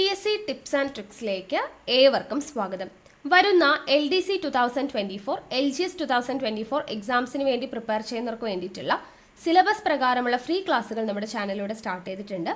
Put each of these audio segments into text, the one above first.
PSC tips and ട്രിക്സിലേക്ക് ഏവർക്കും സ്വാഗതം. വരുന്ന LDC 2024, LGS 2024 എക്സാംസിന് വേണ്ടി പ്രിപ്പയർ ചെയ്യുന്നവർക്ക് വേണ്ടിയിട്ടുള്ള സിലബസ് പ്രകാരമുള്ള ഫ്രീ ക്ലാസ്സുകൾ നമ്മുടെ ചാനലിലൂടെ സ്റ്റാർട്ട് ചെയ്തിട്ടുണ്ട്.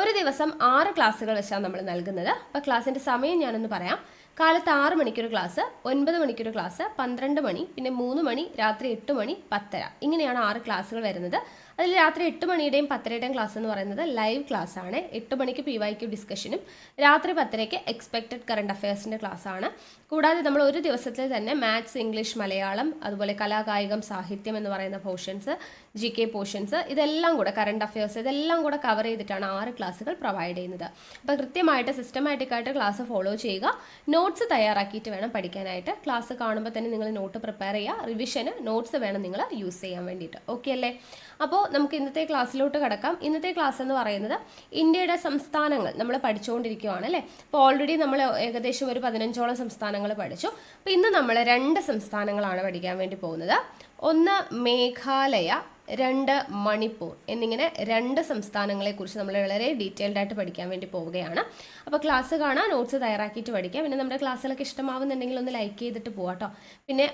ഒരു ദിവസം 6 ക്ലാസ്സുകൾ വെച്ചാണ് നമ്മൾ നൽകുന്നത്. അപ്പോൾ ക്ലാസ്സിൻ്റെ സമയം ഞാനൊന്ന് പറയാം. കാലത്ത് 6 മണിക്കൊരു ക്ലാസ്, 9 മണിക്കൊരു ക്ലാസ്, 12 മണി, പിന്നെ 3 മണി, രാത്രി 8 മണി, 10:30 ഇങ്ങനെയാണ് 6 ക്ലാസ്സുകൾ വരുന്നത്. അതിൽ രാത്രി 8 മണിയുടെയും 10:30യുടെയും ക്ലാസ് എന്ന് പറയുന്നത് ലൈവ് ക്ലാസ് ആണ്. 8 മണിക്ക് PYQ ഡിസ്കഷനും രാത്രി 10:30ക്ക് എക്സ്പെക്റ്റഡ് കറണ്ട് അഫയേഴ്സിൻ്റെ ക്ലാസ് ആണ്. കൂടാതെ നമ്മൾ ഒരു ദിവസത്തിൽ തന്നെ മാത്സ്, ഇംഗ്ലീഷ്, മലയാളം, അതുപോലെ കലാകായികം, സാഹിത്യം എന്ന് പറയുന്ന പോർഷൻസ്, GK പോർഷൻസ്, ഇതെല്ലാം കൂടെ കറണ്ട് അഫയേഴ്സ് ഇതെല്ലാം കൂടെ കവർ ചെയ്തിട്ടാണ് 6 ക്ലാസ്സുകൾ പ്രൊവൈഡ് ചെയ്യുന്നത്. അപ്പോൾ കൃത്യമായിട്ട് സിസ്റ്റമാറ്റിക് ആയിട്ട് ക്ലാസ് ഫോളോ ചെയ്യുക. നോട്ട്സ് തയ്യാറാക്കിയിട്ട് വേണം പഠിക്കാനായിട്ട്. ക്ലാസ് കാണുമ്പോൾ തന്നെ നിങ്ങൾ നോട്ട് പ്രിപ്പയർ ചെയ്യുക. റിവിഷന് നോട്ട്സ് വേണം നിങ്ങൾ യൂസ് ചെയ്യാൻ വേണ്ടിയിട്ട്. ഓക്കെ അല്ലേ? അപ്പോൾ നമുക്ക് ഇന്നത്തെ ക്ലാസ്സിലോട്ട് കിടക്കാം. ഇന്നത്തെ ക്ലാസ് എന്ന് പറയുന്നത് ഇന്ത്യയുടെ സംസ്ഥാനങ്ങൾ നമ്മൾ പഠിച്ചുകൊണ്ടിരിക്കുകയാണ് അല്ലേ. അപ്പോൾ ഓൾറെഡി നമ്മൾ ഏകദേശം ഒരു 15ഓളം സംസ്ഥാനങ്ങൾ പഠിച്ചു. അപ്പോൾ ഇന്ന് നമ്മൾ 2 സംസ്ഥാനങ്ങളാണ് പഠിക്കാൻ വേണ്ടി പോകുന്നത്. ഒന്ന് മേഘാലയ, 2 മണിപ്പൂർ എന്നിങ്ങനെ 2 സംസ്ഥാനങ്ങളെക്കുറിച്ച് നമ്മൾ വളരെ ഡീറ്റെയിൽഡ് ആയിട്ട് പഠിക്കാൻ വേണ്ടി പോവുകയാണ്. അപ്പോൾ ക്ലാസ് കാണാൻ നോട്ട്സ് തയ്യാറാക്കിയിട്ട് പഠിക്കാം. പിന്നെ നമ്മുടെ ക്ലാസ്സിലൊക്കെ ഇഷ്ടമാവുന്നുണ്ടെങ്കിൽ ഒന്ന് ലൈക്ക് ചെയ്തിട്ട് പോകാം കേട്ടോ. പിന്നെ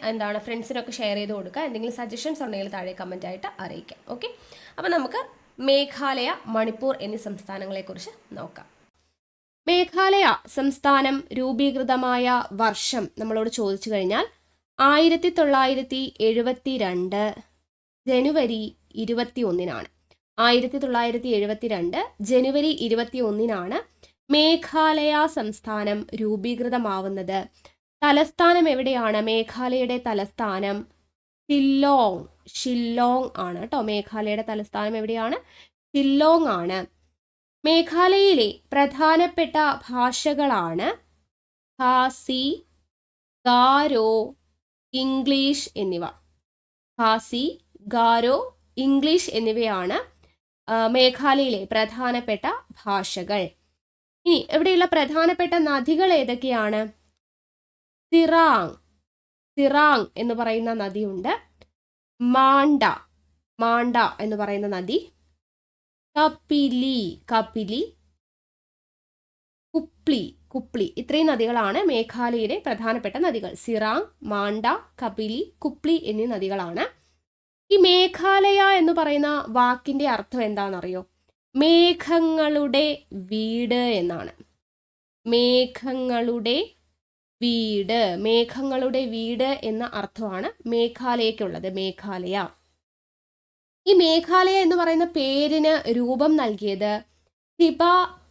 ഫ്രണ്ട്സിനൊക്കെ ഷെയർ ചെയ്ത് കൊടുക്കുക. എന്തെങ്കിലും സജഷൻസ് ഉണ്ടെങ്കിൽ താഴെ കമൻ്റ് ആയിട്ട് അറിയിക്കാം. ഓക്കെ, അപ്പോൾ നമുക്ക് മേഘാലയ, മണിപ്പൂർ എന്നീ സംസ്ഥാനങ്ങളെക്കുറിച്ച് നോക്കാം. മേഘാലയ സംസ്ഥാനം രൂപീകൃതമായ വർഷം നമ്മളോട് ചോദിച്ചു കഴിഞ്ഞാൽ 1972 ജനുവരി 21-നാണ്. 1972 ജനുവരി 21-നാണ് മേഘാലയ സംസ്ഥാനം രൂപീകൃതമാവുന്നത്. തലസ്ഥാനം എവിടെയാണ്? മേഘാലയയുടെ തലസ്ഥാനം ഷില്ലോങ് ആണ് കേട്ടോ. മേഘാലയയുടെ തലസ്ഥാനം എവിടെയാണ്? ഷില്ലോങ് ആണ്. മേഘാലയയിലെ പ്രധാനപ്പെട്ട ഭാഷകളാണ് ഖാസി, ഗാരോ, ഇംഗ്ലീഷ് എന്നിവ. ഖാസി, ഗാരോ, ഇംഗ്ലീഷ് എന്നിവയാണ് മേഘാലയയിലെ പ്രധാനപ്പെട്ട ഭാഷകൾ. ഇനി ഇവിടെയുള്ള പ്രധാനപ്പെട്ട നദികൾ ഏതൊക്കെയാണ്? സിറാങ് എന്ന് പറയുന്ന നദിയുണ്ട്. മാണ്ട എന്ന് പറയുന്ന നദി, കപിലി, കുപ്ലി ഇത്രയും നദികളാണ് മേഘാലയയിലെ പ്രധാനപ്പെട്ട നദികൾ. സിറാങ്, മാണ്ട, കപിലി, കുപ്ലി എന്നീ നദികളാണ്. ഈ മേഘാലയ എന്ന് പറയുന്ന വാക്കിന്റെ അർത്ഥം എന്താണെന്നറിയോ? മേഘങ്ങളുടെ വീട് എന്നാണ്. മേഘങ്ങളുടെ വീട് എന്ന അർത്ഥമാണ് മേഘാലയക്കുള്ളത്. മേഘാലയ. ഈ മേഘാലയ എന്ന് പറയുന്ന പേരിന് രൂപം നൽകിയത് ടിബ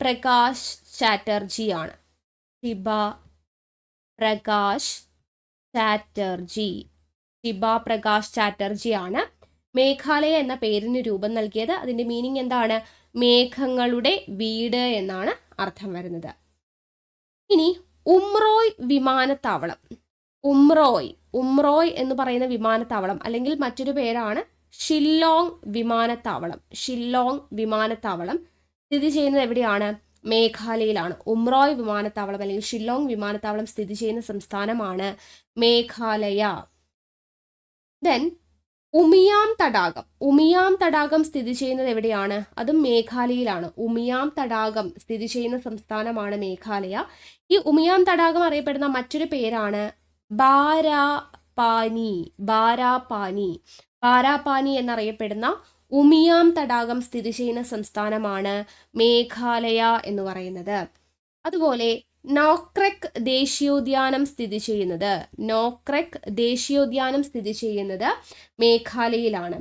പ്രകാശ് ചാറ്റർജി ആണ്. ടിബ പ്രകാശ് ചാറ്റർജി ആണ് മേഘാലയ എന്ന പേരിന് രൂപം നൽകിയത്. അതിന്റെ മീനിങ് എന്താണ്? മേഘങ്ങളുടെ വീട് എന്നാണ് അർത്ഥം വരുന്നത്. ഇനി ഉംറോയ് വിമാനത്താവളം. ഉംറോയ് എന്ന് പറയുന്ന വിമാനത്താവളം അല്ലെങ്കിൽ മറ്റൊരു പേരാണ് ഷില്ലോങ് വിമാനത്താവളം സ്ഥിതി ചെയ്യുന്നത് എവിടെയാണ്? മേഘാലയയിലാണ്. ഉംറോയ് വിമാനത്താവളം അല്ലെങ്കിൽ ഷില്ലോങ് വിമാനത്താവളം സ്ഥിതി ചെയ്യുന്ന സംസ്ഥാനമാണ് മേഘാലയ. ദെൻ ഉമിയാം തടാകം സ്ഥിതി ചെയ്യുന്നത് എവിടെയാണ്? അതും മേഘാലയയിലാണ്. ഉമിയാം തടാകം സ്ഥിതി ചെയ്യുന്ന സംസ്ഥാനമാണ് മേഘാലയ. ഈ ഉമിയാം തടാകം അറിയപ്പെടുന്ന മറ്റൊരു പേരാണ് ബാരാപാനി എന്നറിയപ്പെടുന്ന ഉമിയാം തടാകം സ്ഥിതി ചെയ്യുന്ന സംസ്ഥാനമാണ് മേഘാലയ എന്ന് പറയുന്നത്. അതുപോലെ നോക്രക് ദേശീയോദ്യാനം സ്ഥിതി ചെയ്യുന്നത് മേഘാലയയിലാണ്.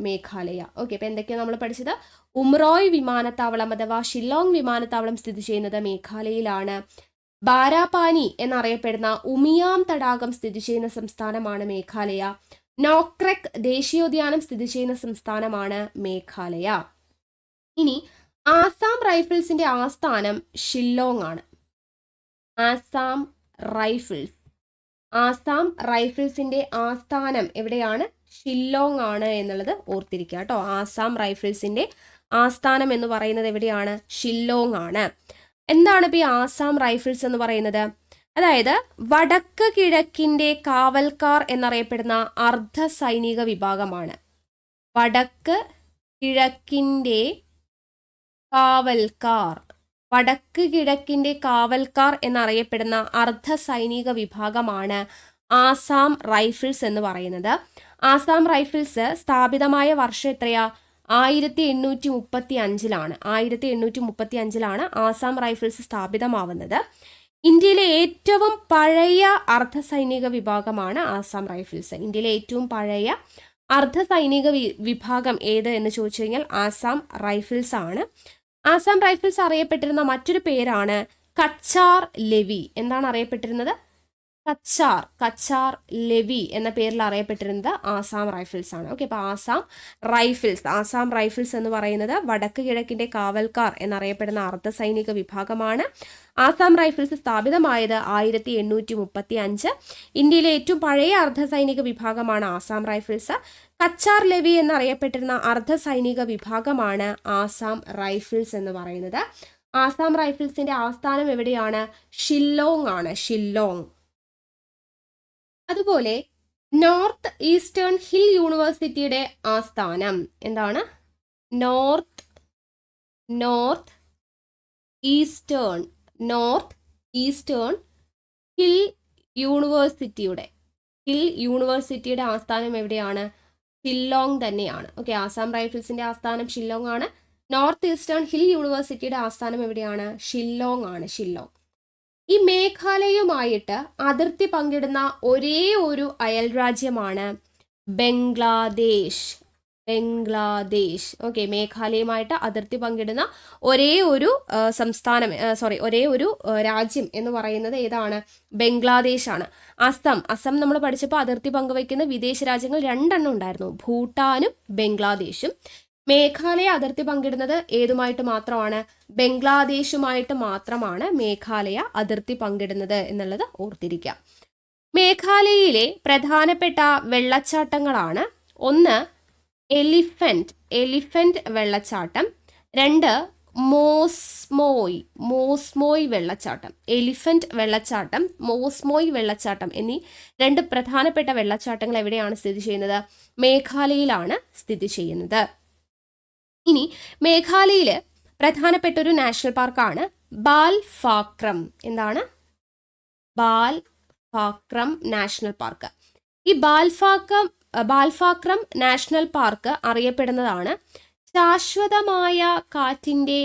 ഓക്കെ, അപ്പൊ എന്തൊക്കെയാണ് നമ്മൾ പഠിച്ചത്? ഉംറോയ് വിമാനത്താവളം അഥവാ ഷില്ലോങ് വിമാനത്താവളം സ്ഥിതി ചെയ്യുന്നത് മേഘാലയയിലാണ്. ബാരാപാനി എന്നറിയപ്പെടുന്ന ഉമിയാം തടാകം സ്ഥിതി ചെയ്യുന്ന സംസ്ഥാനമാണ് മേഘാലയ. നോക്രക് ദേശീയോദ്യാനം സ്ഥിതി ചെയ്യുന്ന സംസ്ഥാനമാണ് മേഘാലയ. ഇനി ആസാം റൈഫിൾസിന്റെ ആസ്ഥാനം ഷില്ലോങ് ആണ്. ആസാം റൈഫിൾസിന്റെ ആസ്ഥാനം എവിടെയാണ്? ഷില്ലോങ് ആണ് എന്നുള്ളത് ഓർത്തിരിക്കുക കേട്ടോ. ആസാം റൈഫിൾസിന്റെ ആസ്ഥാനം എന്ന് പറയുന്നത് എവിടെയാണ്? ഷില്ലോങ് ആണ്. എന്താണ് ഇപ്പൊ ഈ ആസാം റൈഫിൾസ് എന്ന് പറയുന്നത്? അതായത് വടക്ക് കിഴക്കിന്റെ കാവൽക്കാർ എന്നറിയപ്പെടുന്ന അർദ്ധ സൈനിക വിഭാഗമാണ്. വടക്ക് കിഴക്കിന്റെ കാവൽക്കാർ വടക്ക് കിഴക്കിന്റെ കാവൽക്കാർ എന്നറിയപ്പെടുന്ന അർദ്ധ സൈനിക വിഭാഗമാണ് ആസാം റൈഫിൾസ് എന്ന് പറയുന്നത്. ആസാം റൈഫിൾസ് സ്ഥാപിതമായ വർഷം എത്രയാ? 1835 1835 ആസാം റൈഫിൾസ് സ്ഥാപിതമാവുന്നത്. ഇന്ത്യയിലെ ഏറ്റവും പഴയ അർദ്ധ സൈനിക വിഭാഗമാണ് ആസാം റൈഫിൾസ്. ഇന്ത്യയിലെ ഏറ്റവും പഴയ അർദ്ധ സൈനിക വിഭാഗം ഏത് എന്ന് ചോദിച്ചു കഴിഞ്ഞാൽ ആസാം റൈഫിൾസ് ആണ്. ആസാം റൈഫിൾസ് അറിയപ്പെട്ടിരുന്ന മറ്റൊരു പേരാണ് കച്ചാർ ലെവി. എന്താണ് അറിയപ്പെട്ടിരുന്നത്? കച്ചാർ ലെവി എന്ന പേരിൽ അറിയപ്പെട്ടിരുന്നത് ആസാം റൈഫിൾസ് ആണ്. ഓക്കെ, അപ്പോൾ ആസാം റൈഫിൾസ് എന്ന് പറയുന്നത് വടക്ക് കിഴക്കിന്റെ കാവൽക്കാർ എന്നറിയപ്പെടുന്ന അർദ്ധ സൈനിക വിഭാഗമാണ്. ആസാം റൈഫിൾസ് സ്ഥാപിതമായത് 1835. ഇന്ത്യയിലെ ഏറ്റവും പഴയ അർദ്ധ സൈനിക വിഭാഗമാണ് ആസാം റൈഫിൾസ്. കച്ചാർ ലെവി എന്നറിയപ്പെട്ടിരുന്ന അർദ്ധ സൈനിക വിഭാഗമാണ് ആസാം റൈഫിൾസ് എന്ന് പറയുന്നത്. ആസാം റൈഫിൾസിന്റെ ആസ്ഥാനം എവിടെയാണ്? ഷില്ലോങ് ആണ്, ഷില്ലോങ്. അതുപോലെ നോർത്ത് ഈസ്റ്റേൺ ഹിൽ യൂണിവേഴ്സിറ്റിയുടെ ആസ്ഥാനം എന്താണ്? നോർത്ത് ഈസ്റ്റേൺ ഹിൽ യൂണിവേഴ്സിറ്റിയുടെ ആസ്ഥാനം എവിടെയാണ്? ഷില്ലോങ് തന്നെയാണ്. ഓക്കെ, ആസാം റൈഫിൾസിന്റെ ആസ്ഥാനം ഷില്ലോങ് ആണ്. നോർത്ത് ഈസ്റ്റേൺ ഹിൽ യൂണിവേഴ്സിറ്റിയുടെ ആസ്ഥാനം എവിടെയാണ്? ഷില്ലോങ് ആണ്, ഷില്ലോങ്. ഈ മേഘാലയയുമായിട്ട് അതിർത്തി പങ്കിടുന്ന ഒരേ ഒരു അയൽ രാജ്യമാണ് ബംഗ്ലാദേശ്. ഓക്കെ, മേഘാലയയുമായിട്ട് അതിർത്തി പങ്കിടുന്ന ഒരേ ഒരു രാജ്യം എന്ന് പറയുന്നത് ഏതാണ്? ബംഗ്ലാദേശ് ആണ്. അസം നമ്മൾ പഠിച്ചപ്പോൾ അതിർത്തി പങ്കുവയ്ക്കുന്ന വിദേശ രാജ്യങ്ങൾ 2 ഉണ്ടായിരുന്നു, ഭൂട്ടാനും ബംഗ്ലാദേശും. മേഘാലയ അതിർത്തി പങ്കിടുന്നത് ഏതുമായിട്ട് മാത്രമാണ്? ബംഗ്ലാദേശുമായിട്ട് മാത്രമാണ് മേഘാലയ അതിർത്തി പങ്കിടുന്നത് എന്നുള്ളത് ഓർത്തിരിക്കാം. മേഘാലയയിലെ പ്രധാനപ്പെട്ട വെള്ളച്ചാട്ടങ്ങളാണ്: 1 എലിഫന്റ് വെള്ളച്ചാട്ടം, 2 മോസ്മോയ് വെള്ളച്ചാട്ടം. എലിഫന്റ് വെള്ളച്ചാട്ടം, മോസ്മോയ് വെള്ളച്ചാട്ടം എന്നീ 2 പ്രധാനപ്പെട്ട വെള്ളച്ചാട്ടങ്ങൾ എവിടെയാണ് സ്ഥിതി ചെയ്യുന്നത്? മേഘാലയയിലാണ് സ്ഥിതി ചെയ്യുന്നത്. ഇനി മേഘാലയയില് പ്രധാനപ്പെട്ട ഒരു നാഷണൽ പാർക്കാണ് ബാൽഫാക്രം. എന്താണ്? Balpakram national park. ഈ ബാൽഫാക്രം നാഷണൽ പാർക്ക് അറിയപ്പെടുന്നതാണ് ശാശ്വതമായ കാറ്റിന്റെ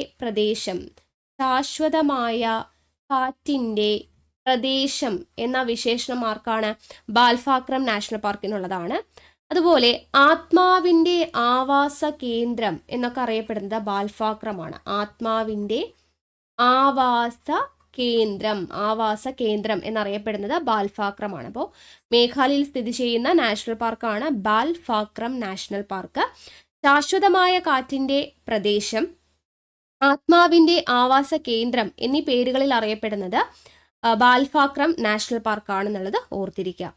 പ്രദേശം എന്ന വിശേഷണം മാർക്കാണ് ബാൽഫാക്രം നാഷണൽ പാർക്കിനുള്ളതാണ്. അതുപോലെ ആത്മാവിന്റെ ആവാസ കേന്ദ്രം എന്നൊക്കെ അറിയപ്പെടുന്നത് ബാൽഫാക്രമാണ്. ആത്മാവിന്റെ ആവാസ കേന്ദ്രം എന്നറിയപ്പെടുന്നത് ബാൽഫാക്രമാണ്. അപ്പോൾ മേഘാലയയിൽ സ്ഥിതി ചെയ്യുന്ന നാഷണൽ പാർക്കാണ് ബാൽഫാക്രം നാഷണൽ പാർക്ക്. ശാശ്വതമായ കാറ്റിന്റെ പ്രദേശം, ആത്മാവിന്റെ ആവാസ കേന്ദ്രം എന്നീ പേരുകളിൽ അറിയപ്പെടുന്നത് ബാൽഫാക്രം നാഷണൽ പാർക്കാണെന്നുള്ളത് ഓർത്തിരിക്കുക.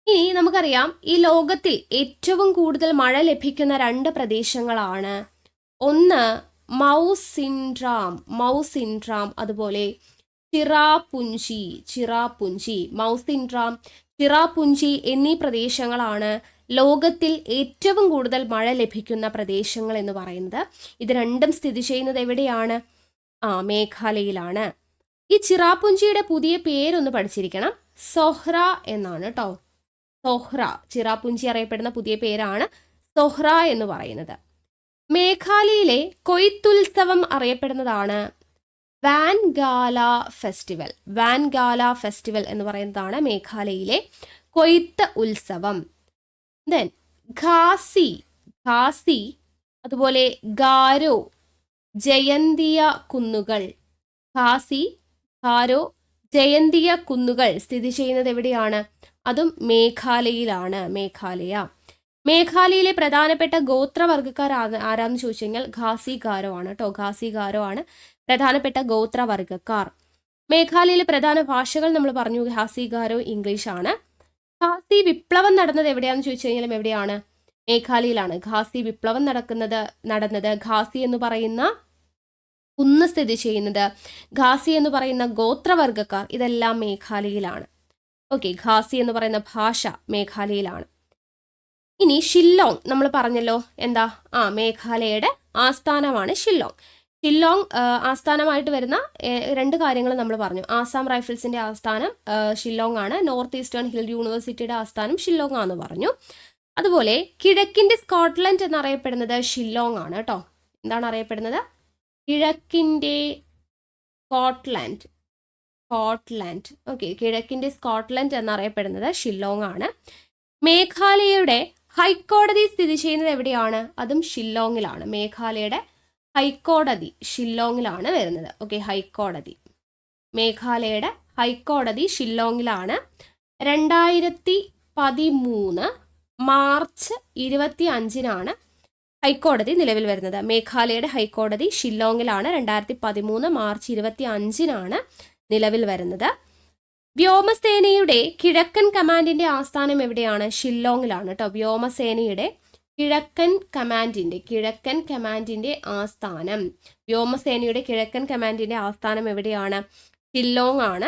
ഇനി നമുക്കറിയാം, ഈ ലോകത്തിൽ ഏറ്റവും കൂടുതൽ മഴ ലഭിക്കുന്ന 2 പ്രദേശങ്ങളാണ്. 1 മൗസിൻഡ്രാം, അതുപോലെ ചിറാപുഞ്ചി എന്നീ പ്രദേശങ്ങളാണ് ലോകത്തിൽ ഏറ്റവും കൂടുതൽ മഴ ലഭിക്കുന്ന പ്രദേശങ്ങൾ എന്ന് പറയുന്നത്. ഇത് രണ്ടും സ്ഥിതി ചെയ്യുന്നത് എവിടെയാണ്? മേഘാലയയിലാണ്. ഈ ചിറാപുഞ്ചിയുടെ പുതിയ പേരൊന്ന് പഠിച്ചിരിക്കണം, സൊഹ്ര എന്നാണ് കേട്ടോ. ചിറാപുഞ്ചി അറിയപ്പെടുന്ന പുതിയ പേരാണ് സൊഹ്ര എന്ന് പറയുന്നത്. മേഘാലയയിലെ കൊയ്ത്തുത്സവം അറിയപ്പെടുന്നതാണ് വാൻഗാല ഫെസ്റ്റിവൽ എന്ന് പറയുന്നതാണ് മേഘാലയയിലെ കൊയ്ത്ത് ഉത്സവം. ദെൻ ഖാസി, അതുപോലെ ഗാരോ, ജയന്തിയ കുന്നുകൾ. ജയന്തിയ കുന്നുകൾ സ്ഥിതി ചെയ്യുന്നത് എവിടെയാണ്? അതും മേഘാലയയിലാണ്. മേഘാലയയിലെ പ്രധാനപ്പെട്ട ഗോത്രവർഗ്ഗക്കാർ ആരാന്ന് ചോദിച്ചു കഴിഞ്ഞാൽ ഖാസി ഗാരോ ആണ് കേട്ടോ. ഖാസി ഗാരോ ആണ് പ്രധാനപ്പെട്ട ഗോത്രവർഗ്ഗക്കാർ. മേഘാലയയിലെ പ്രധാന ഭാഷകൾ നമ്മൾ പറഞ്ഞു, ഖാസി ഗാരോ ഇംഗ്ലീഷ് ആണ്. ഖാസി വിപ്ലവം നടന്നത് എവിടെയാണെന്ന് ചോദിച്ചു കഴിഞ്ഞാലും എവിടെയാണ്? മേഘാലയയിലാണ്. ഖാസി വിപ്ലവം നടന്നത് ഖാസി എന്ന് പറയുന്ന കുന്ന് സ്ഥിതി ചെയ്യുന്നത്, ഖാസി എന്ന് പറയുന്ന ഗോത്രവർഗ്ഗക്കാർ, ഇതെല്ലാം മേഘാലയയിലാണ്. ഓക്കെ, ഖാസി എന്ന് പറയുന്ന ഭാഷ മേഘാലയയിലാണ്. ഇനി ഷില്ലോങ് നമ്മൾ പറഞ്ഞല്ലോ, എന്താ? മേഘാലയയുടെ ആസ്ഥാനമാണ് ഷില്ലോങ്. ഷില്ലോങ് ആസ്ഥാനമായിട്ട് വരുന്ന രണ്ട് കാര്യങ്ങൾ നമ്മൾ പറഞ്ഞു. ആസാം റൈഫിൾസിന്റെ ആസ്ഥാനം ഷില്ലോങ് ആണ്. നോർത്ത് ഈസ്റ്റേൺ ഹിൽ യൂണിവേഴ്സിറ്റിയുടെ ആസ്ഥാനം ഷില്ലോങ് ആണെന്ന് പറഞ്ഞു. അതുപോലെ കിഴക്കിന്റെ സ്കോട്ട്ലൻഡ് എന്നറിയപ്പെടുന്നത് ഷില്ലോങ് ആണ് കേട്ടോ. എന്താണ് അറിയപ്പെടുന്നത്? കിഴക്കിന്റെ സ്കോട്ട്ലൻഡ്. ഓക്കെ, കിഴക്കിന്റെ സ്കോട്ട്ലൻഡ് എന്നറിയപ്പെടുന്നത് ഷില്ലോങ് ആണ്. മേഘാലയയുടെ ഹൈക്കോടതി സ്ഥിതി ചെയ്യുന്നത് എവിടെയാണ്? അതും ഷില്ലോങ്ങിലാണ്. മേഘാലയയുടെ ഹൈക്കോടതി ഷില്ലോങ്ങിലാണ് വരുന്നത്. ഓക്കെ, ഹൈക്കോടതി, മേഘാലയയുടെ ഹൈക്കോടതി ഷില്ലോങ്ങിലാണ്. 2013 മാർച്ച് 25 ഹൈക്കോടതി നിലവിൽ വരുന്നത്. മേഘാലയയുടെ ഹൈക്കോടതി ഷില്ലോങ്ങിലാണ്. 2013 മാർച്ച് 25 നിലവിൽ വരുന്നത്. വ്യോമസേനയുടെ കിഴക്കൻ കമാൻഡിന്റെ ആസ്ഥാനം എവിടെയാണ്? ഷില്ലോങ്ങിലാണ് കേട്ടോ. വ്യോമസേനയുടെ കിഴക്കൻ കമാൻഡിന്റെ ആസ്ഥാനം, വ്യോമസേനയുടെ കിഴക്കൻ കമാൻഡിന്റെ ആസ്ഥാനം എവിടെയാണ്? ഷില്ലോങ് ആണ്.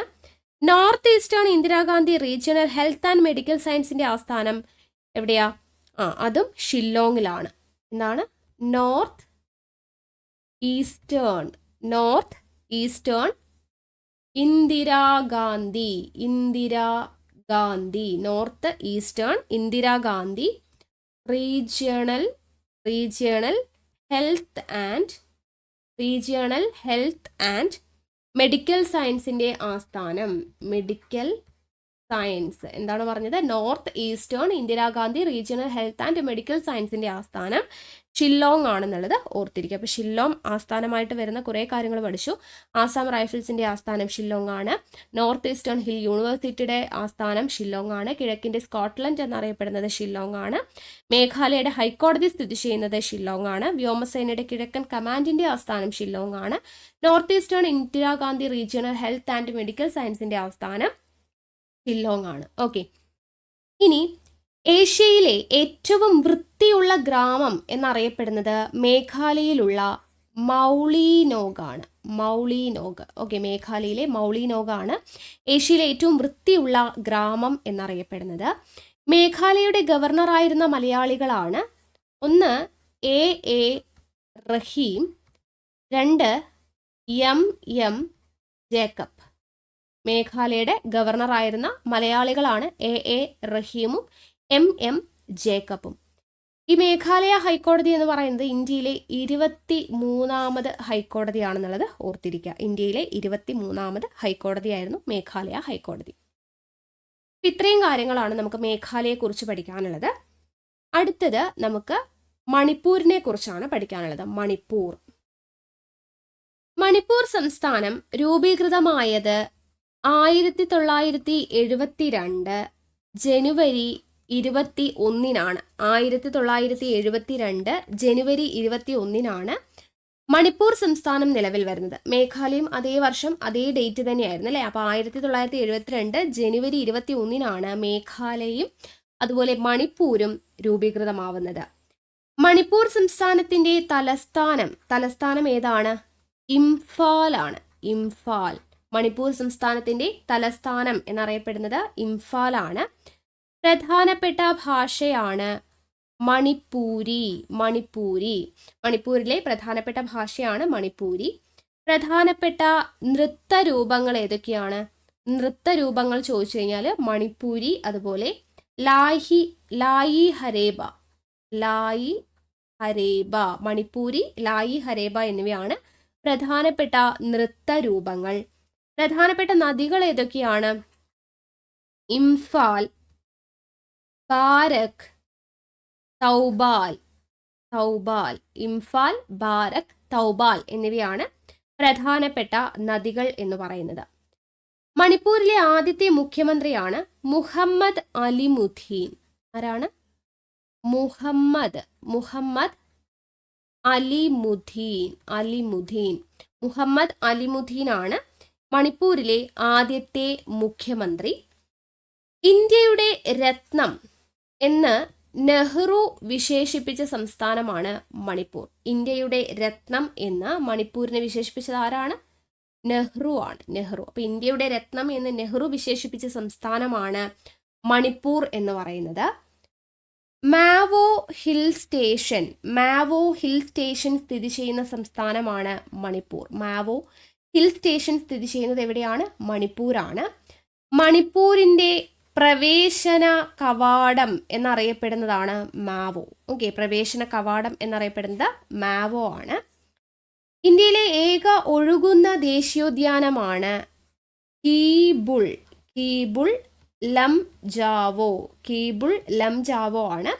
North eastern Indira Gandhi regional health and medical സയൻസിന്റെ ആസ്ഥാനം എവിടെയാ? അതും ഷില്ലോങ്ങിലാണ്. എന്താണ്? North eastern north eastern Indira Gandhi regional health and medical സയൻസിന്റെ ആസ്ഥാനം, മെഡിക്കൽ സയൻസ് എന്താണ് പറഞ്ഞത്? North eastern Indira Gandhi regional health and medical സയൻസിന്റെ ആസ്ഥാനം ഷില്ലോങ് ആണെന്നുള്ളത് ഓർത്തിരിക്കുക. അപ്പോൾ ഷില്ലോങ് ആസ്ഥാനമായിട്ട് വരുന്ന കുറേ കാര്യങ്ങൾ പഠിച്ചു. ആസാം റൈഫിൾസിന്റെ ആസ്ഥാനം ഷില്ലോങ് ആണ്. നോർത്ത് ഈസ്റ്റേൺ ഹിൽ യൂണിവേഴ്സിറ്റിയുടെ ആസ്ഥാനം ഷില്ലോങ് ആണ്. കിഴക്കിന്റെ സ്കോട്ട്ലൻഡ് എന്നറിയപ്പെടുന്നത് ഷില്ലോങ് ആണ്. മേഘാലയയുടെ ഹൈക്കോടതി സ്ഥിതി ചെയ്യുന്നത് ഷില്ലോങ് ആണ്. വ്യോമസേനയുടെ കിഴക്കൻ കമാൻഡിന്റെ ആസ്ഥാനം ഷില്ലോങ് ആണ്. North eastern Indira Gandhi regional health and medical സയൻസിന്റെ ആസ്ഥാനം ഷില്ലോങ് ആണ്. ഓക്കെ, ഇനി ഏഷ്യയിലെ ഏറ്റവും വൃത്തിയുള്ള ഗ്രാമം എന്നറിയപ്പെടുന്നത് മേഘാലയയിലുള്ള മൗളിനോഗ് ആണ്. ഓക്കെ, മേഘാലയയിലെ മൗളിനോഗ് ആണ് ഏഷ്യയിലെ ഏറ്റവും വൃത്തിയുള്ള ഗ്രാമം എന്നറിയപ്പെടുന്നത്. മേഘാലയയുടെ ഗവർണറായിരുന്ന മലയാളികളാണ്. 1 A റഹീം, 2 M ജേക്കബ്. മേഘാലയയുടെ ഗവർണറായിരുന്ന മലയാളികളാണ് A റഹീമും M ജേക്കബും. ഈ മേഘാലയ ഹൈക്കോടതി എന്ന് പറയുന്നത് ഇന്ത്യയിലെ 23ാമത് ഹൈക്കോടതിയാണെന്നുള്ളത് ഓർത്തിരിക്കുക. ഇന്ത്യയിലെ 23ാമത് ഹൈക്കോടതിയായിരുന്നു മേഘാലയ ഹൈക്കോടതി. ഇത്രയും കാര്യങ്ങളാണ് നമുക്ക് മേഘാലയയെ കുറിച്ച് പഠിക്കാനുള്ളത്. അടുത്തത് നമുക്ക് മണിപ്പൂരിനെ കുറിച്ചാണ് പഠിക്കാനുള്ളത്. മണിപ്പൂർ സംസ്ഥാനം രൂപീകൃതമായത് 1972 ജനുവരി 21 1972 ജനുവരി 21 മണിപ്പൂർ സംസ്ഥാനം നിലവിൽ വരുന്നത്. മേഘാലയയും അതേ വർഷം അതേ ഡേറ്റ് തന്നെയായിരുന്നു അല്ലേ? അപ്പോൾ 1972 ജനുവരി 21 മേഘാലയയും അതുപോലെ മണിപ്പൂരും രൂപീകൃതമാവുന്നത്. മണിപ്പൂർ സംസ്ഥാനത്തിന്റെ തലസ്ഥാനം ഏതാണ്? ഇംഫാൽ ആണ്. മണിപ്പൂർ സംസ്ഥാനത്തിന്റെ തലസ്ഥാനം എന്നറിയപ്പെടുന്നത് ഇംഫാൽ ആണ്. പ്രധാനപ്പെട്ട ഭാഷയാണ് മണിപ്പൂരി. മണിപ്പൂരിലെ പ്രധാനപ്പെട്ട ഭാഷയാണ് മണിപ്പൂരി. പ്രധാനപ്പെട്ട നൃത്തരൂപങ്ങൾ ഏതൊക്കെയാണ്? നൃത്തരൂപങ്ങൾ ചോദിച്ചു കഴിഞ്ഞാൽ മണിപ്പൂരി, അതുപോലെ ലായി ഹരേബ, മണിപ്പൂരി, ലായി ഹരേബ എന്നിവയാണ് പ്രധാനപ്പെട്ട നൃത്തരൂപങ്ങൾ. പ്രധാനപ്പെട്ട നദികൾ ഏതൊക്കെയാണ്? ഇംഫാൽ, ബാരക്, തൗബാൽ. ഇംഫാൽ, ബാരക്, തൗബാൽ എന്നിവയാണ് പ്രധാനപ്പെട്ട നദികൾ എന്ന് പറയുന്നത്. മണിപ്പൂരിലെ ആദ്യത്തെ മുഖ്യമന്ത്രിയാണ് മുഹമ്മദ് അലിമുദ്ദീൻ. ആരാണ്? മുഹമ്മദ് അലിമുദ്ദീൻ ആണ് മണിപ്പൂരിലെ ആദ്യത്തെ മുഖ്യമന്ത്രി. ഇന്ത്യയുടെ രത്നം എന്ന് നെഹ്റു വിശേഷിപ്പിച്ച സംസ്ഥാനമാണ് മണിപ്പൂർ. ഇന്ത്യയുടെ രത്നം എന്ന് മണിപ്പൂരിനെ വിശേഷിപ്പിച്ചത് ആരാണ്? നെഹ്റു ആണ്. അപ്പൊ ഇന്ത്യയുടെ രത്നം എന്ന് നെഹ്റു വിശേഷിപ്പിച്ച സംസ്ഥാനമാണ് മണിപ്പൂർ എന്ന് പറയുന്നത്. മാവോ ഹിൽ സ്റ്റേഷൻ സ്ഥിതി ചെയ്യുന്ന സംസ്ഥാനമാണ് മണിപ്പൂർ. മാവോ ഹിൽ സ്റ്റേഷൻ സ്ഥിതി ചെയ്യുന്നത് എവിടെയാണ്? മണിപ്പൂരാണ്. മണിപ്പൂരിൻ്റെ പ്രവേശന കവാടം എന്നറിയപ്പെടുന്നതാണ് മാവോ. ഓക്കെ, പ്രവേശന കവാടം എന്നറിയപ്പെടുന്നത് മാവോ ആണ്. ഇന്ത്യയിലെ ഏക ഒഴുകുന്ന ദേശീയോദ്യാനമാണ് കീബുൾ ലംജാവോ ആണ്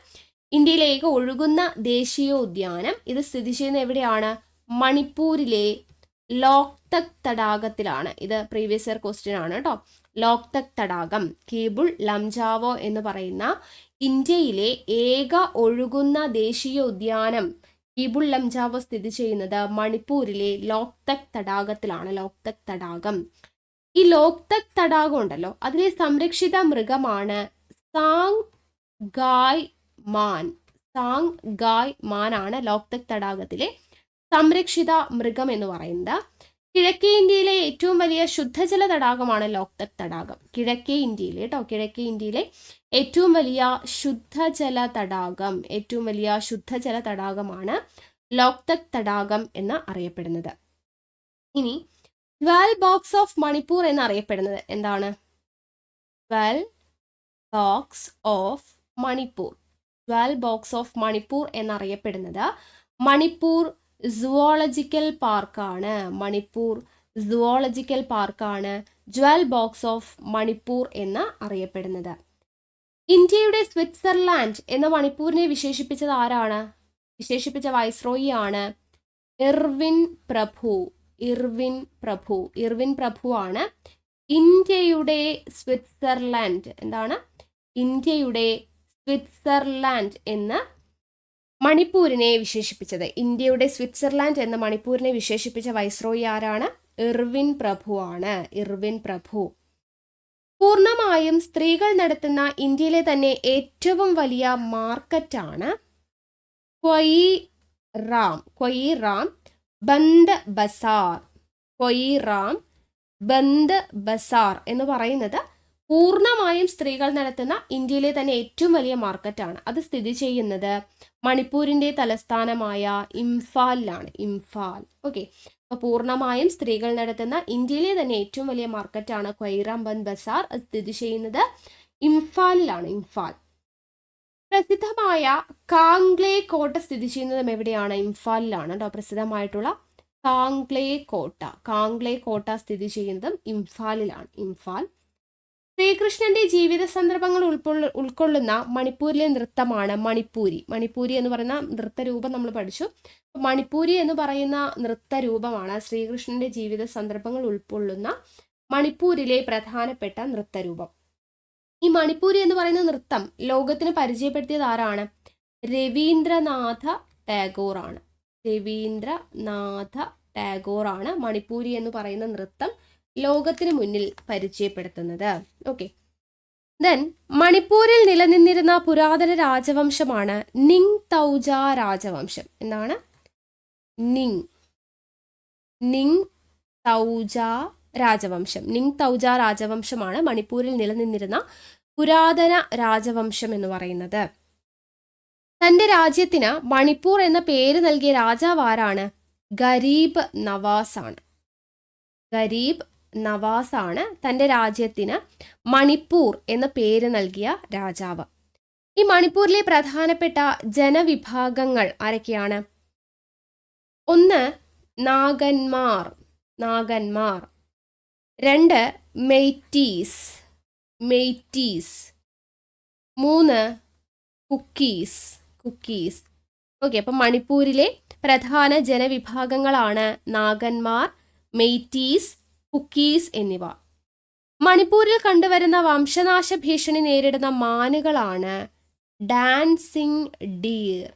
ഇന്ത്യയിലെ ഏക ഒഴുകുന്ന ദേശീയോദ്യാനം. ഇത് സ്ഥിതി ചെയ്യുന്ന എവിടെയാണ്? മണിപ്പൂരിലെ ലോക്തക് തടാകത്തിലാണ്. ഇത് പ്രീവിയസ് ഇയർ ക്വസ്റ്റ്യൻ ആണ് കേട്ടോ. ലോക്തക് തടാകം, കീബുൾ ലംജാവോ എന്ന് പറയുന്ന ഇന്ത്യയിലെ ഏക ഒഴുകുന്ന ദേശീയോദ്യാനം കീബുൾ ലംജാവോ സ്ഥിതി ചെയ്യുന്നത് മണിപ്പൂരിലെ ലോക്തക് തടാകത്തിലാണ്. ലോക്തക് തടാകം. ഈ ലോക്തക് തടാകം ഉണ്ടല്ലോ, അതിലെ സംരക്ഷിത മൃഗമാണ് സാങ് ഗായ് മാൻ ആണ് ലോക്തക് തടാകത്തിലെ സംരക്ഷിത മൃഗം എന്ന് പറയുന്നത്. കിഴക്കേ ഇന്ത്യയിലെ ഏറ്റവും വലിയ ശുദ്ധജല തടാകമാണ് ലോക്തക് തടാകം. കിഴക്കേ ഇന്ത്യയിലെ ഏറ്റവും വലിയ ശുദ്ധജല തടാകമാണ് ലോക്തക് തടാകം എന്ന് അറിയപ്പെടുന്നത്. ഇനി 12 ബോക്സ് ഓഫ് മണിപ്പൂർ എന്നറിയപ്പെടുന്നത് എന്താണ്? 12 ബോക്സ് ഓഫ് മണിപ്പൂർ എന്നറിയപ്പെടുന്നത് മണിപ്പൂർ സുവോളജിക്കൽ പാർക്കാണ്. 12 ബോക്സ് ഓഫ് മണിപ്പൂർ എന്ന് അറിയപ്പെടുന്നത്. ഇന്ത്യയുടെ സ്വിറ്റ്സർലാൻഡ് എന്ന മണിപ്പൂരിനെ വിശേഷിപ്പിച്ചത് ആരാണ്? വിശേഷിപ്പിച്ച വൈസ്രോയി ആണ് ഇർവിൻ പ്രഭു ആണ് ഇന്ത്യയുടെ സ്വിറ്റ്സർലാൻഡ് എന്ന് മണിപ്പൂരിനെ വിശേഷിപ്പിച്ചത്. ഇന്ത്യയുടെ സ്വിറ്റ്സർലാൻഡ് എന്ന മണിപ്പൂരിനെ വിശേഷിപ്പിച്ച വൈസ്രോയി ആരാണ്? ഇർവിൻ പ്രഭു. പൂർണ്ണമായും സ്ത്രീകൾ നടത്തുന്ന ഇന്ത്യയിലെ തന്നെ ഏറ്റവും വലിയ മാർക്കറ്റാണ് കൊയിറാം ബന്ദ് ബസാർ എന്ന് പറയുന്നത് പൂർണ്ണമായും സ്ത്രീകൾ നടത്തുന്ന ഇന്ത്യയിലെ തന്നെ ഏറ്റവും വലിയ മാർക്കറ്റാണ്. അത് സ്ഥിതി ചെയ്യുന്നത് മണിപ്പൂരിൻ്റെ തലസ്ഥാനമായ ഇംഫാലിലാണ്. ഓക്കെ, അപ്പോൾ പൂർണ്ണമായും സ്ത്രീകൾ നടത്തുന്ന ഇന്ത്യയിലെ തന്നെ ഏറ്റവും വലിയ മാർക്കറ്റാണ് കൊയിറാം ബന്ദ് ബസാർ. അത് സ്ഥിതി ചെയ്യുന്നത് ഇംഫാലിലാണ്. പ്രസിദ്ധമായ കാംഗ്ലേ കോട്ട സ്ഥിതി ചെയ്യുന്നതും എവിടെയാണ്? ഇംഫാലിലാണ് കേട്ടോ. പ്രസിദ്ധമായിട്ടുള്ള കാംഗ്ലേ കോട്ട സ്ഥിതി ചെയ്യുന്നതും ഇംഫാലിലാണ്. ശ്രീകൃഷ്ണന്റെ ജീവിത സന്ദർഭങ്ങൾ ഉൾക്കൊള്ളുന്ന മണിപ്പൂരിലെ നൃത്തമാണ് മണിപ്പൂരി എന്ന് പറയുന്ന നൃത്തരൂപം നമ്മൾ പഠിച്ചു. മണിപ്പൂരി എന്ന് പറയുന്ന നൃത്തരൂപമാണ് ശ്രീകൃഷ്ണന്റെ ജീവിത സന്ദർഭങ്ങൾ ഉൾക്കൊള്ളുന്ന മണിപ്പൂരിലെ പ്രധാനപ്പെട്ട നൃത്തരൂപം. ഈ മണിപ്പൂരി എന്ന് പറയുന്ന നൃത്തം ലോകത്തിന് പരിചയപ്പെടുത്തിയത് ആരാണ്? രവീന്ദ്രനാഥ ടാഗോർ ആണ് മണിപ്പൂരി എന്ന് പറയുന്ന നൃത്തം ലോകത്തിന് മുന്നിൽ പരിചയപ്പെടുത്തുന്നത്. ഓക്കെ, ദെൻ മണിപ്പൂരിൽ നിലനിന്നിരുന്ന പുരാതന രാജവംശമാണ് നിങ് തൗജ രാജവംശം. എന്താണ്? നിങ് തൗജ രാജവംശമാണ് മണിപ്പൂരിൽ നിലനിന്നിരുന്ന പുരാതന രാജവംശം എന്ന് പറയുന്നത്. തന്റെ രാജ്യത്തിന് മണിപ്പൂർ എന്ന പേര് നൽകിയ രാജാവ് ആരാണ്? ഗരീബ് നവാസ് ആണ് തന്റെ രാജ്യത്തിന് മണിപ്പൂർ എന്ന പേര് നൽകിയ രാജാവ്. ഈ മണിപ്പൂരിലെ പ്രധാനപ്പെട്ട ജനവിഭാഗങ്ങൾ ആരൊക്കെയാണ്? 1 നാഗന്മാർ, 2 മെയ്റ്റീസ്, 3 കുക്കീസ്. ഓക്കെ, അപ്പം മണിപ്പൂരിലെ പ്രധാന ജനവിഭാഗങ്ങളാണ് നാഗന്മാർ, മെയ്റ്റീസ്, കുക്കീസ് എന്നിവ. മണിപ്പൂരിൽ കണ്ടുവരുന്ന വംശനാശ ഭീഷണി നേരിടുന്ന മാനുകളാണ് ഡാൻസിങ് ഡീർ.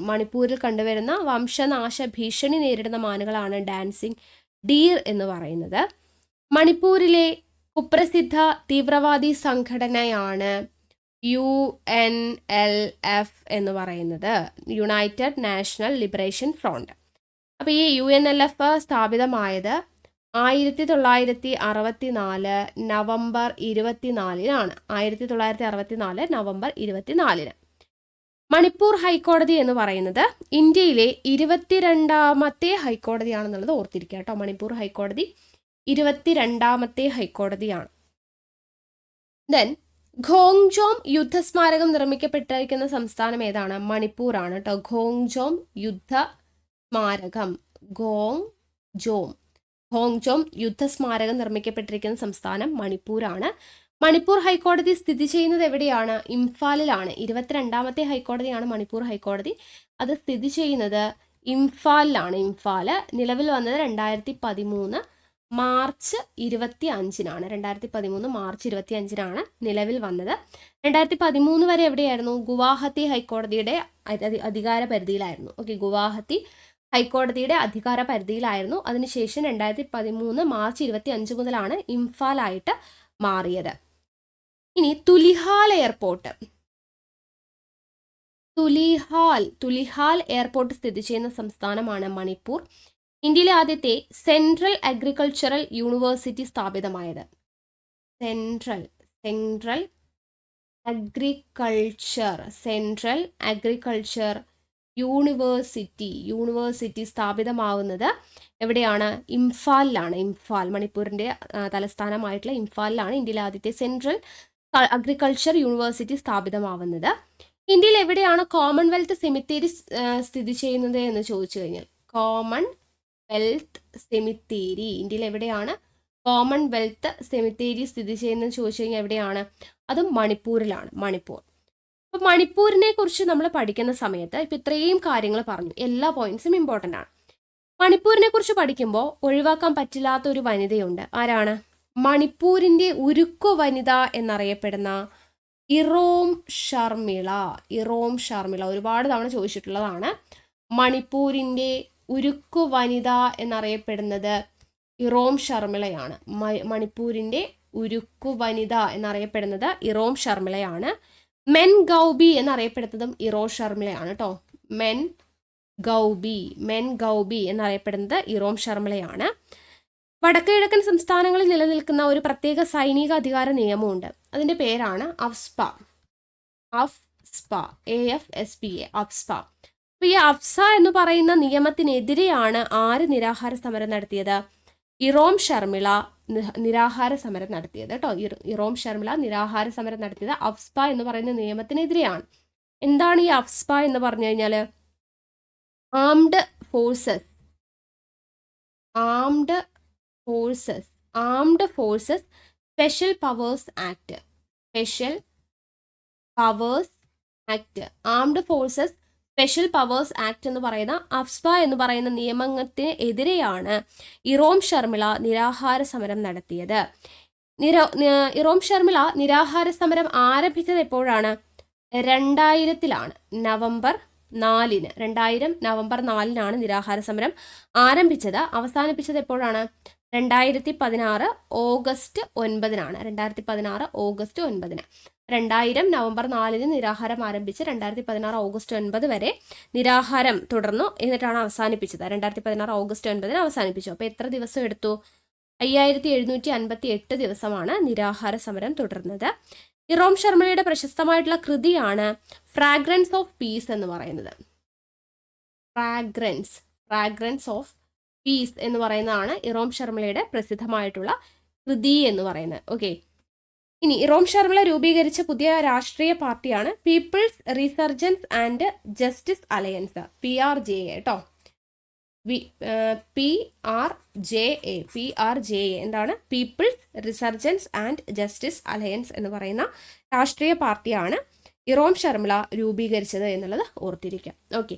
മണിപ്പൂരിൽ കണ്ടുവരുന്ന വംശനാശ ഭീഷണി നേരിടുന്ന മാനുകളാണ് ഡാൻസിങ് ഡീർ എന്ന് പറയുന്നത്. മണിപ്പൂരിലെ കുപ്രസിദ്ധ തീവ്രവാദി സംഘടനയാണ് UNLF എന്ന് പറയുന്നത്, യുണൈറ്റഡ് നാഷണൽ ലിബറേഷൻ ഫ്രണ്ട്. അപ്പോൾ ഈ UNLF സ്ഥാപിതമായത് 1964 നവംബർ 24-നാണ്. 1964 നവംബർ 24-ന്. മണിപ്പൂർ ഹൈക്കോടതി എന്ന് പറയുന്നത് ഇന്ത്യയിലെ 22ാമത്തെ ഹൈക്കോടതിയാണെന്നുള്ളത് ഓർത്തിരിക്കുക കേട്ടോ. മണിപ്പൂർ ഹൈക്കോടതി 22ാമത്തെ ഹൈക്കോടതിയാണ്. ദെൻ ഖോങ്ജോം യുദ്ധസ്മാരകം നിർമ്മിക്കപ്പെട്ടിരിക്കുന്ന സംസ്ഥാനം ഏതാണ്? മണിപ്പൂറാണ് കേട്ടോ. ഖോങ്ജോം യുദ്ധ സ്മാരകം, ഖോങ്ജോം യുദ്ധസ്മാരകം നിർമ്മിക്കപ്പെട്ടിരിക്കുന്ന സംസ്ഥാനം മണിപ്പൂരാണ്. മണിപ്പൂർ ഹൈക്കോടതി സ്ഥിതി ചെയ്യുന്നത് എവിടെയാണ്? ഇംഫാലിലാണ്. 22ാമത്തെ ഹൈക്കോടതിയാണ് മണിപ്പൂർ ഹൈക്കോടതി. അത് സ്ഥിതി ചെയ്യുന്നത് ഇംഫാലിലാണ്. ഇംഫാല് നിലവിൽ വന്നത് 2013 മാർച്ച് 25-നാണ്. 2013 മാർച്ച് 25-നാണ് നിലവിൽ വന്നത്. 2013 വരെ എവിടെയായിരുന്നു? ഗുവാഹത്തി ഹൈക്കോടതിയുടെ അധികാര പരിധിയിലായിരുന്നു. ഓക്കെ, ഗുവാഹത്തി ഹൈക്കോടതിയുടെ അധികാര പരിധിയിലായിരുന്നു. അതിനുശേഷം 2013 മാർച്ച് 25 മുതലാണ് ഇംഫാലായിട്ട് മാറിയത്. ഇനി തുലിഹാൽ എയർപോർട്ട്. തുലിഹാൽ എയർപോർട്ട് സ്ഥിതി ചെയ്യുന്ന സംസ്ഥാനമാണ് മണിപ്പൂർ. ഇന്ത്യയിലെ ആദ്യത്തെ സെൻട്രൽ അഗ്രികൾച്ചറൽ യൂണിവേഴ്സിറ്റി സ്ഥാപിതമായത്. സെൻട്രൽ അഗ്രികൾച്ചർ യൂണിവേഴ്സിറ്റി സ്ഥാപിതമാവുന്നത് എവിടെയാണ്? ഇംഫാലിലാണ്. മണിപ്പൂരിന്റെ തലസ്ഥാനമായിട്ടുള്ള ഇംഫാലിലാണ് ഇന്ത്യയിലെ ആദ്യത്തെ സെൻട്രൽ അഗ്രികൾച്ചർ യൂണിവേഴ്സിറ്റി സ്ഥാപിതമാവുന്നത്. ഇന്ത്യയിൽ എവിടെയാണ് കോമൺവെൽത്ത് സെമിത്തേരി സ്ഥിതി ചെയ്യുന്നത് എന്ന് ചോദിച്ചു കഴിഞ്ഞാൽ, കോമൺവെൽത്ത് സെമിത്തേരി ഇന്ത്യയിൽ എവിടെയാണ് കോമൺവെൽത്ത് സെമിത്തേരി സ്ഥിതി ചെയ്യുന്നത് ചോദിച്ചു കഴിഞ്ഞാൽ എവിടെയാണ്? അതും മണിപ്പൂരിലാണ്. മണിപ്പൂർ. അപ്പോൾ മണിപ്പൂരിനെ കുറിച്ച് നമ്മൾ പഠിക്കുന്ന സമയത്ത് ഇപ്പം ഇത്രയും കാര്യങ്ങൾ പറഞ്ഞു, എല്ലാ പോയിന്റ്സും ഇമ്പോർട്ടൻ്റ് ആണ്. മണിപ്പൂരിനെ കുറിച്ച് പഠിക്കുമ്പോൾ ഒഴിവാക്കാൻ പറ്റില്ലാത്ത ഒരു വനിതയുണ്ട്. ആരാണ്? മണിപ്പൂരിൻ്റെ ഉരുക്കു വനിത എന്നറിയപ്പെടുന്ന ഇറോം ശർമിള. ഒരുപാട് തവണ ചോദിച്ചിട്ടുള്ളതാണ്. മണിപ്പൂരിൻ്റെ ഉരുക്കു വനിത എന്നറിയപ്പെടുന്നത് ഇറോം ശർമിളയാണ്. മണിപ്പൂരിൻ്റെ ഉരുക്കു വനിത എന്നറിയപ്പെടുന്നത് ഇറോം ശർമിളയാണ്. മെൻ ഗൗബി എന്നറിയപ്പെടുന്നതും ഇറോം ശർമിളയാണ് കേട്ടോ. മെൻ ഗൗബി എന്നറിയപ്പെടുന്നത് ഇറോം ശർമിളയാണ്. വടക്ക് കിഴക്കൻ സംസ്ഥാനങ്ങളിൽ നിലനിൽക്കുന്ന ഒരു പ്രത്യേക സൈനിക അധികാര നിയമമുണ്ട്. അതിൻ്റെ പേരാണ് അഫ്സ്പ. അഫ്സ്പ. അപ്പോൾ ഈ അഫ്സ എന്ന് പറയുന്ന നിയമത്തിനെതിരെയാണ് ആര് നിരാഹാര സമരം നടത്തിയത്? ഇറോം ശർമിള നിരാഹാര സമരം നടത്തിയത് കേട്ടോ. ഇറോം ശർമിള നിരാഹാര സമരം നടത്തിയത് അഫ്സ്പ എന്ന് പറയുന്ന നിയമത്തിനെതിരെയാണ്. എന്താണ് ഈ അഫ്സ്പ എന്ന് പറഞ്ഞു കഴിഞ്ഞാൽ? Armed forces special powers act. Armed forces special powers act എന്ന് പറയുന്ന അഫ്സ്പ എന്ന് പറയുന്ന നിയമത്തിന് എതിരെയാണ് ഇറോം ശർമിള നിരാഹാര സമരം നടത്തിയത്. ഇറോം ശർമിള നിരാഹാര സമരം ആരംഭിച്ചത് എപ്പോഴാണ്? 2000-ലാണ്. നവംബർ 4-നാണ് നിരാഹാര സമരം ആരംഭിച്ചത്. അവസാനിപ്പിച്ചത് എപ്പോഴാണ്? 2016 ഓഗസ്റ്റ് 9-നാണ്. 2016 ഓഗസ്റ്റ് 9-ന്. 2000 നവംബർ 4-ന് നിരാഹാരം ആരംഭിച്ച് 2016 ഓഗസ്റ്റ് 9 വരെ നിരാഹാരം തുടർന്നു. എന്നിട്ടാണ് അവസാനിപ്പിച്ചത്. 2016 ഓഗസ്റ്റ് 9-ന് അവസാനിപ്പിച്ചു. അപ്പോൾ എത്ര ദിവസം എടുത്തു? 5758 ദിവസമാണ് നിരാഹാര സമരം തുടർന്നത്. ഇറോം ശർമിളയുടെ പ്രശസ്തമായിട്ടുള്ള കൃതിയാണ് ഫ്രാഗ്രൻസ് ഓഫ് പീസ് എന്ന് പറയുന്നത്. ഫ്രാഗ്രൻസ് ഓഫ് പീസ് എന്ന് പറയുന്നതാണ് ഇറോം ശർമിളയുടെ പ്രസിദ്ധമായിട്ടുള്ള കൃതി എന്ന് പറയുന്നത്. ഓക്കെ, ഇനി ഇറോം ശർമിള രൂപീകരിച്ച പുതിയ രാഷ്ട്രീയ പാർട്ടിയാണ് people's resurgence and justice alliance, PRJA കേട്ടോ. PRJA എന്താണ്? People's resurgence and justice alliance എന്ന് പറയുന്ന രാഷ്ട്രീയ പാർട്ടിയാണ് ഇറോം ശർമിള രൂപീകരിച്ചത് എന്നുള്ളത് ഓർത്തിരിക്കാം. ഓക്കെ.